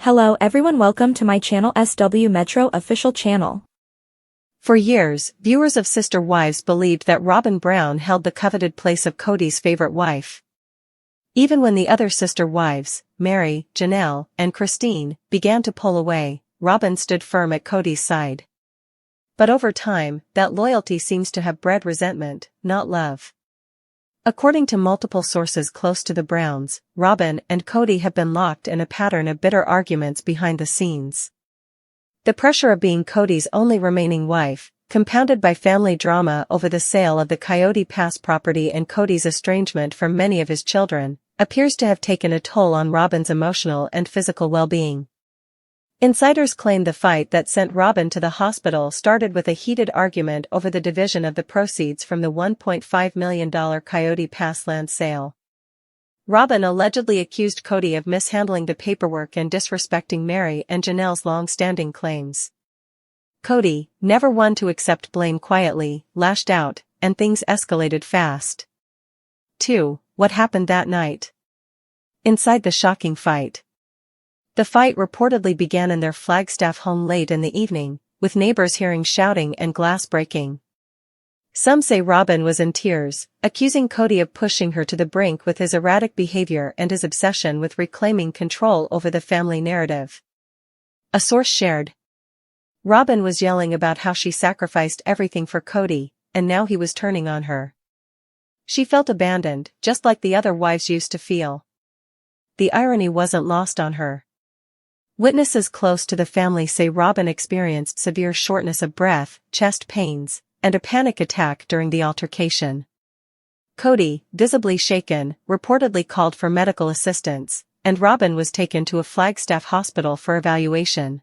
Hello everyone, welcome to my channel SW Metro official channel. For years, viewers of Sister Wives believed that Robyn Brown held the coveted place of Kody's favorite wife. Even when the other sister wives, Mary, Janelle, and Christine, began to pull away, Robyn stood firm at Kody's side. But over time, that loyalty seems to have bred resentment, not love. According to multiple sources close to the Browns, Robyn and Kody have been locked in a pattern of bitter arguments behind the scenes. The pressure of being Kody's only remaining wife, compounded by family drama over the sale of the Coyote Pass property and Kody's estrangement from many of his children, appears to have taken a toll on Robyn's emotional and physical well-being. Insiders claim the fight that sent Robyn to the hospital started with a heated argument over the division of the proceeds from the $1.5 million Coyote Pass land sale. Robyn allegedly accused Kody of mishandling the paperwork and disrespecting Mary and Janelle's long-standing claims. Kody, never one to accept blame quietly, lashed out, and things escalated fast. 2. What happened that night? Inside the shocking fight. The fight reportedly began in their Flagstaff home late in the evening, with neighbors hearing shouting and glass breaking. Some say Robyn was in tears, accusing Kody of pushing her to the brink with his erratic behavior and his obsession with reclaiming control over the family narrative. A source shared. Robyn was yelling about how she sacrificed everything for Kody, and now he was turning on her. She felt abandoned, just like the other wives used to feel. The irony wasn't lost on her. Witnesses close to the family say Robyn experienced severe shortness of breath, chest pains, and a panic attack during the altercation. Kody, visibly shaken, reportedly called for medical assistance, and Robyn was taken to a Flagstaff hospital for evaluation.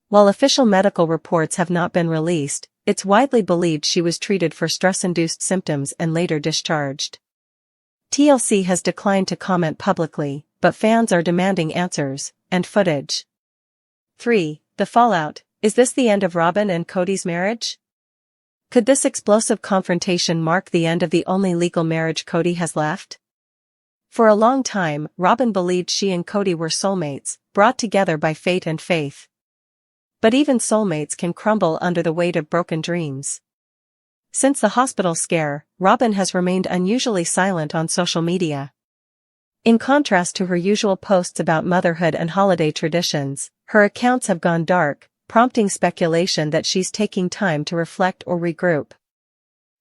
While official medical reports have not been released, it's widely believed she was treated for stress-induced symptoms and later discharged. TLC has declined to comment publicly, but fans are demanding answers and footage. 3. The fallout. Is this the end of Robyn and Kody's marriage? Could this explosive confrontation mark the end of the only legal marriage Kody has left? For a long time, Robyn believed she and Kody were soulmates, brought together by fate and faith. But even soulmates can crumble under the weight of broken dreams. Since the hospital scare, Robyn has remained unusually silent on social media. In contrast to her usual posts about motherhood and holiday traditions, her accounts have gone dark, prompting speculation that she's taking time to reflect or regroup.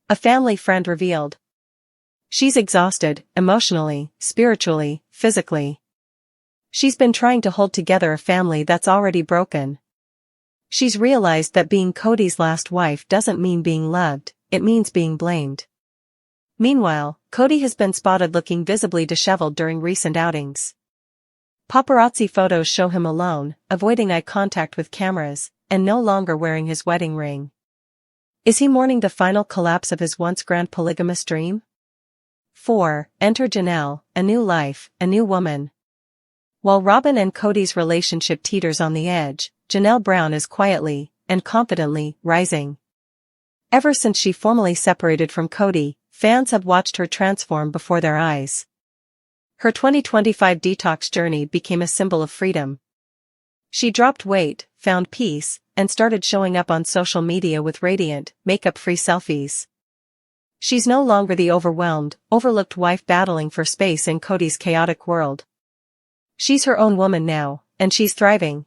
A family friend revealed. She's exhausted, emotionally, spiritually, physically. She's been trying to hold together a family that's already broken. She's realized that being Kody's last wife doesn't mean being loved, it means being blamed. Meanwhile, Kody has been spotted looking visibly disheveled during recent outings. Paparazzi photos show him alone, avoiding eye contact with cameras, and no longer wearing his wedding ring. Is he mourning the final collapse of his once grand polygamous dream? 4. Enter Janelle, a new life, a new woman. While Robyn and Kody's relationship teeters on the edge, Janelle Brown is quietly, and confidently, rising. Ever since she formally separated from Kody, fans have watched her transform before their eyes. Her 2025 detox journey became a symbol of freedom. She dropped weight, found peace, and started showing up on social media with radiant, makeup-free selfies. She's no longer the overwhelmed, overlooked wife battling for space in Kody's chaotic world. She's her own woman now, and she's thriving.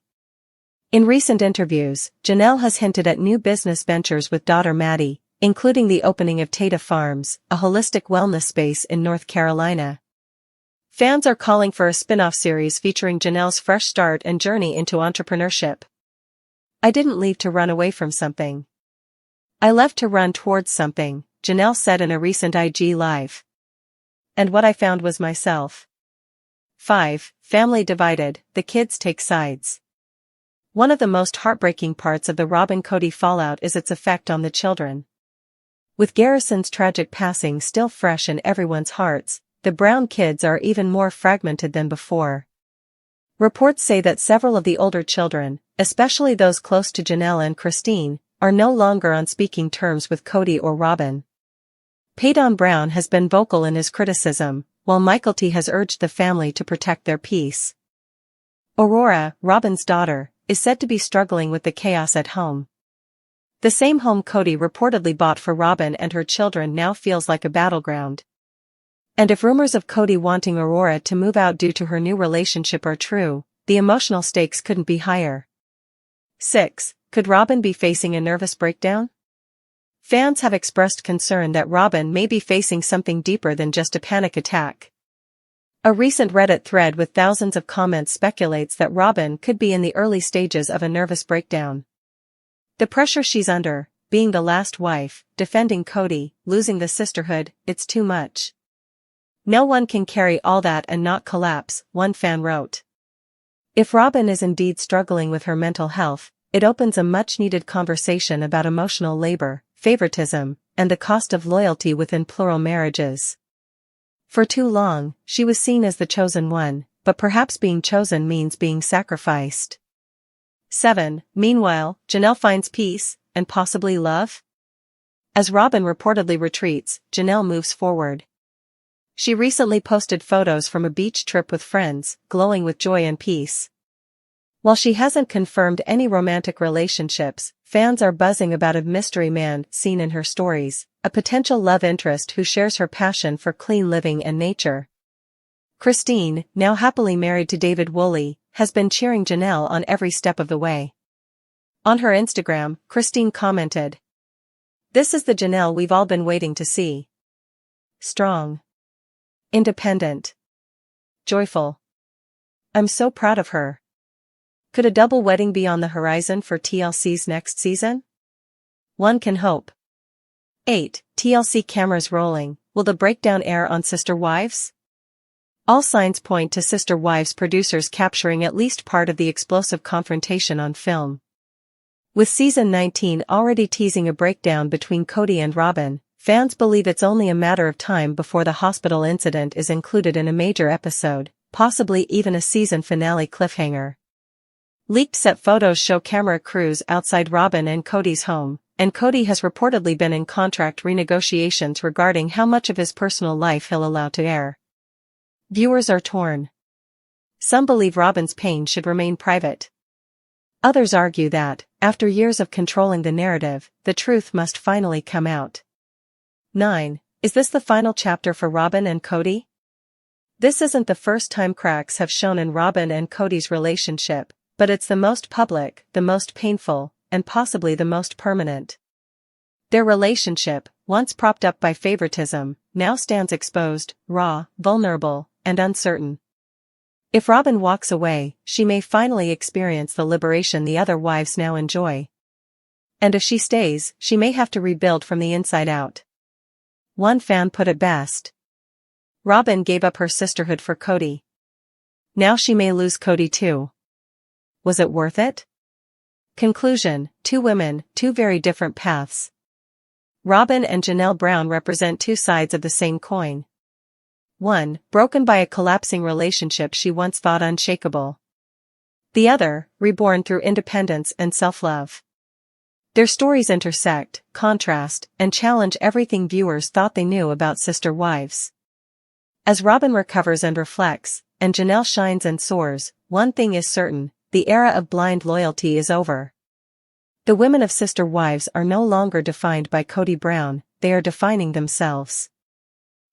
In recent interviews, Janelle has hinted at new business ventures with daughter Maddie, including the opening of Tata Farms, a holistic wellness space in North Carolina. Fans are calling for a spin-off series featuring Janelle's fresh start and journey into entrepreneurship. I didn't leave to run away from something. I left to run towards something, Janelle said in a recent IG Live. And what I found was myself. 5. Family divided, the kids take sides. One of the most heartbreaking parts of the Robyn-Kody fallout is its effect on the children. With Garrison's tragic passing still fresh in everyone's hearts, the Brown kids are even more fragmented than before. Reports say that several of the older children, especially those close to Janelle and Christine, are no longer on speaking terms with Kody or Robyn. Peyton Brown has been vocal in his criticism, while Michael T has urged the family to protect their peace. Aurora, Robyn's daughter, is said to be struggling with the chaos at home. The same home Kody reportedly bought for Robyn and her children now feels like a battleground. And if rumors of Kody wanting Aurora to move out due to her new relationship are true, the emotional stakes couldn't be higher. 6. Could Robyn be facing a nervous breakdown? Fans have expressed concern that Robyn may be facing something deeper than just a panic attack. A recent Reddit thread with thousands of comments speculates that Robyn could be in the early stages of a nervous breakdown. The pressure she's under, being the last wife, defending Kody, losing the sisterhood, it's too much. No one can carry all that and not collapse, one fan wrote. If Robyn is indeed struggling with her mental health, it opens a much-needed conversation about emotional labor, favoritism, and the cost of loyalty within plural marriages. For too long, she was seen as the chosen one, but perhaps being chosen means being sacrificed. 7. Meanwhile, Janelle finds peace, and possibly love? As Robyn reportedly retreats, Janelle moves forward. She recently posted photos from a beach trip with friends, glowing with joy and peace. While she hasn't confirmed any romantic relationships, fans are buzzing about a mystery man seen in her stories, a potential love interest who shares her passion for clean living and nature. Christine, now happily married to David Woolley, has been cheering Janelle on every step of the way. On her Instagram, Christine commented, "This is the Janelle we've all been waiting to see. Strong. Independent. Joyful. I'm so proud of her." Could a double wedding be on the horizon for TLC's next season? One can hope. 8. TLC cameras rolling, will the breakdown air on Sister Wives? All signs point to Sister Wives producers capturing at least part of the explosive confrontation on film. With season 19 already teasing a breakdown between Kody and Robyn, fans believe it's only a matter of time before the hospital incident is included in a major episode, possibly even a season finale cliffhanger. Leaked set photos show camera crews outside Robyn and Kody's home, and Kody has reportedly been in contract renegotiations regarding how much of his personal life he'll allow to air. Viewers are torn. Some believe Robyn's pain should remain private. Others argue that, after years of controlling the narrative, the truth must finally come out. 9. Is this the final chapter for Robyn and Kody? This isn't the first time cracks have shown in Robyn and Kody's relationship, but it's the most public, the most painful, and possibly the most permanent. Their relationship, once propped up by favoritism, now stands exposed, raw, vulnerable, and uncertain. If Robyn walks away, she may finally experience the liberation the other wives now enjoy. And if she stays, she may have to rebuild from the inside out. One fan put it best. Robyn gave up her sisterhood for Kody. Now she may lose Kody too. Was it worth it? Conclusion: two women, two very different paths. Robyn and Janelle Brown represent two sides of the same coin. One, broken by a collapsing relationship she once thought unshakable. The other, reborn through independence and self-love. Their stories intersect, contrast, and challenge everything viewers thought they knew about Sister Wives. As Robyn recovers and reflects, and Janelle shines and soars, one thing is certain: the era of blind loyalty is over. The women of Sister Wives are no longer defined by Kody Brown, they are defining themselves.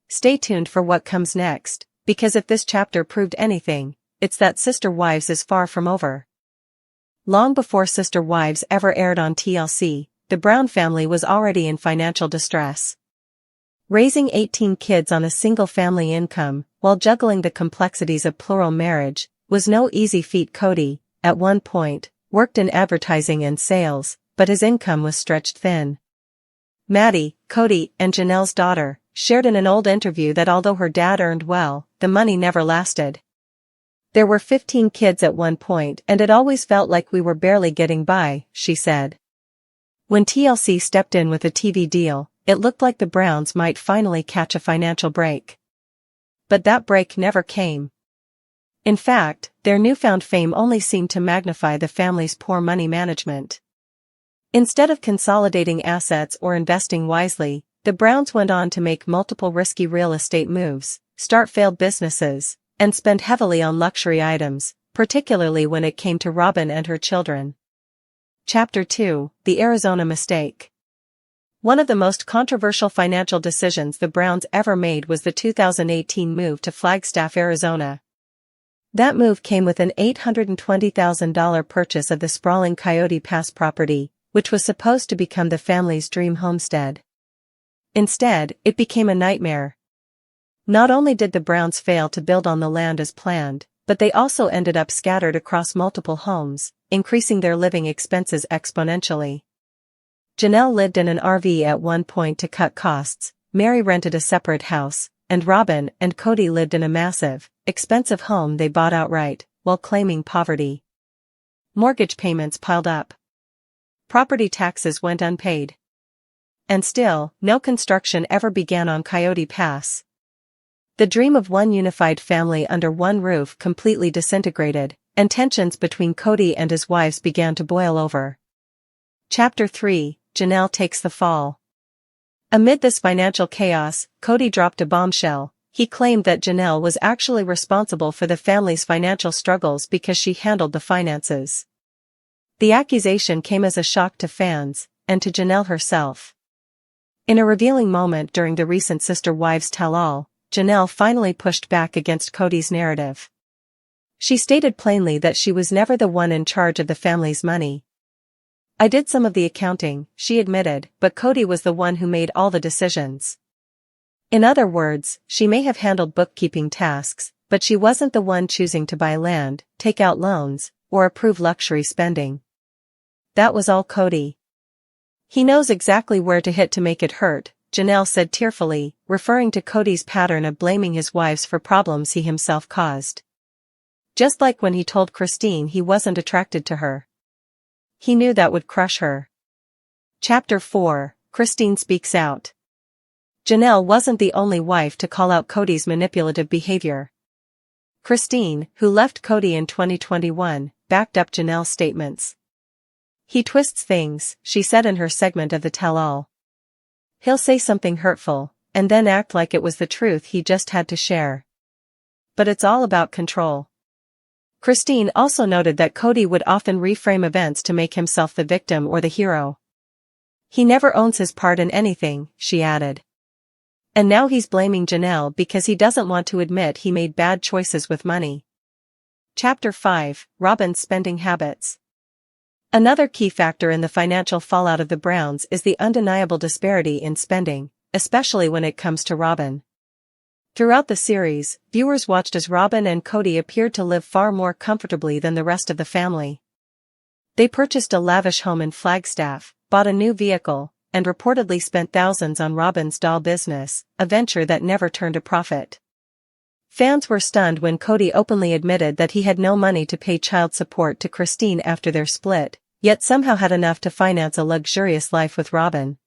Stay tuned for what comes next, because if this chapter proved anything, it's that Sister Wives is far from over. Long before Sister Wives ever aired on TLC, the Brown family was already in financial distress. Raising 18 kids on a single-family income, while juggling the complexities of plural marriage, was no easy feat. Kody, at one point, worked in advertising and sales, but his income was stretched thin. Maddie, Kody, and Janelle's daughter, shared in an old interview that although her dad earned well, the money never lasted. There were 15 kids at one point and it always felt like we were barely getting by, she said. When TLC stepped in with a TV deal, it looked like the Browns might finally catch a financial break. But that break never came. In fact, their newfound fame only seemed to magnify the family's poor money management. Instead of consolidating assets or investing wisely, the Browns went on to make multiple risky real estate moves, start failed businesses, and spend heavily on luxury items, particularly when it came to Robyn and her children. Chapter 2: The Arizona Mistake. One of the most controversial financial decisions the Browns ever made was the 2018 move to Flagstaff, Arizona. That move came with an $820,000 purchase of the sprawling Coyote Pass property, which was supposed to become the family's dream homestead. Instead, it became a nightmare. Not only did the Browns fail to build on the land as planned, but they also ended up scattered across multiple homes, increasing their living expenses exponentially. Janelle lived in an RV at one point to cut costs, Mary rented a separate house, and Robyn and Kody lived in a massive, expensive home they bought outright, while claiming poverty. Mortgage payments piled up. Property taxes went unpaid. And still, no construction ever began on Coyote Pass. The dream of one unified family under one roof completely disintegrated, and tensions between Kody and his wives began to boil over. Chapter 3: Janelle Takes the Fall. Amid this financial chaos, Kody dropped a bombshell. He claimed that Janelle was actually responsible for the family's financial struggles because she handled the finances. The accusation came as a shock to fans, and to Janelle herself. In a revealing moment during the recent Sister Wives Tell-All, Janelle finally pushed back against Kody's narrative. She stated plainly that she was never the one in charge of the family's money. "I did some of the accounting," she admitted, "but Kody was the one who made all the decisions." In other words, she may have handled bookkeeping tasks, but she wasn't the one choosing to buy land, take out loans, or approve luxury spending. That was all Kody. "He knows exactly where to hit to make it hurt," Janelle said tearfully, referring to Kody's pattern of blaming his wives for problems he himself caused. Just like when he told Christine he wasn't attracted to her. He knew that would crush her. Chapter 4: Christine Speaks Out. Janelle wasn't the only wife to call out Kody's manipulative behavior. Christine, who left Kody in 2021, backed up Janelle's statements. "He twists things," she said in her segment of the Tell-All. "He'll say something hurtful, and then act like it was the truth he just had to share. But it's all about control." Christine also noted that Kody would often reframe events to make himself the victim or the hero. "He never owns his part in anything," she added. "And now he's blaming Janelle because he doesn't want to admit he made bad choices with money." Chapter 5: Robyn's Spending Habits. Another key factor in the financial fallout of the Browns is the undeniable disparity in spending, especially when it comes to Robyn. Throughout the series, viewers watched as Robyn and Kody appeared to live far more comfortably than the rest of the family. They purchased a lavish home in Flagstaff, bought a new vehicle, and reportedly spent thousands on Robyn's doll business, a venture that never turned a profit. Fans were stunned when Kody openly admitted that he had no money to pay child support to Christine after their split, yet somehow had enough to finance a luxurious life with Robyn.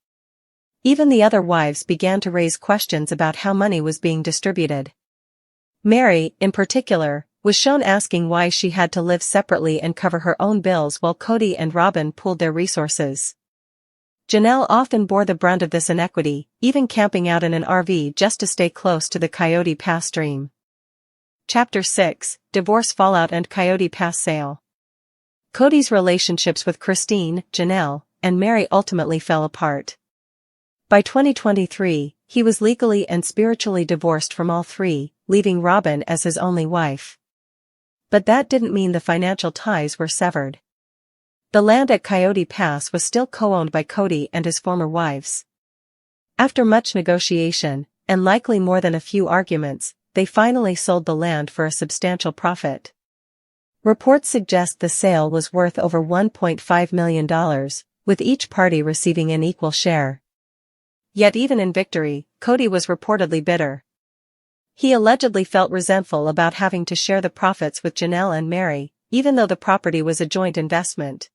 Even the other wives began to raise questions about how money was being distributed. Mary, in particular, was shown asking why she had to live separately and cover her own bills while Kody and Robyn pooled their resources. Janelle often bore the brunt of this inequity, even camping out in an RV just to stay close to the Coyote Pass stream. Chapter 6: Divorce Fallout and Coyote Pass Sale. Kody's relationships with Christine, Janelle, and Mary ultimately fell apart. By 2023, he was legally and spiritually divorced from all three, leaving Robyn as his only wife. But that didn't mean the financial ties were severed. The land at Coyote Pass was still co-owned by Kody and his former wives. After much negotiation, and likely more than a few arguments, they finally sold the land for a substantial profit. Reports suggest the sale was worth over $1.5 million, with each party receiving an equal share. Yet even in victory, Kody was reportedly bitter. He allegedly felt resentful about having to share the profits with Janelle and Mary, even though the property was a joint investment.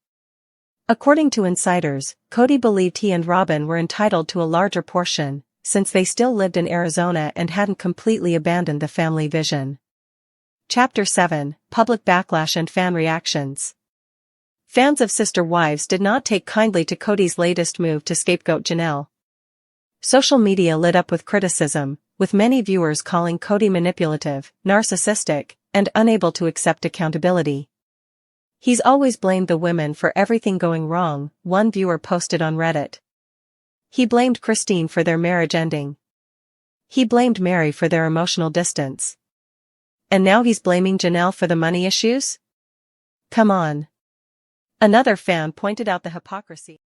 According to insiders, Kody believed he and Robyn were entitled to a larger portion, since they still lived in Arizona and hadn't completely abandoned the family vision. Chapter 7: Public Backlash and Fan Reactions. Fans of Sister Wives did not take kindly to Kody's latest move to scapegoat Janelle. Social media lit up with criticism, with many viewers calling Kody manipulative, narcissistic, and unable to accept accountability. He's always blamed the women for everything going wrong, one viewer posted on Reddit. He blamed Christine for their marriage ending. He blamed Mary for their emotional distance. And now he's blaming Janelle for the money issues? Come on. Another fan pointed out the hypocrisy.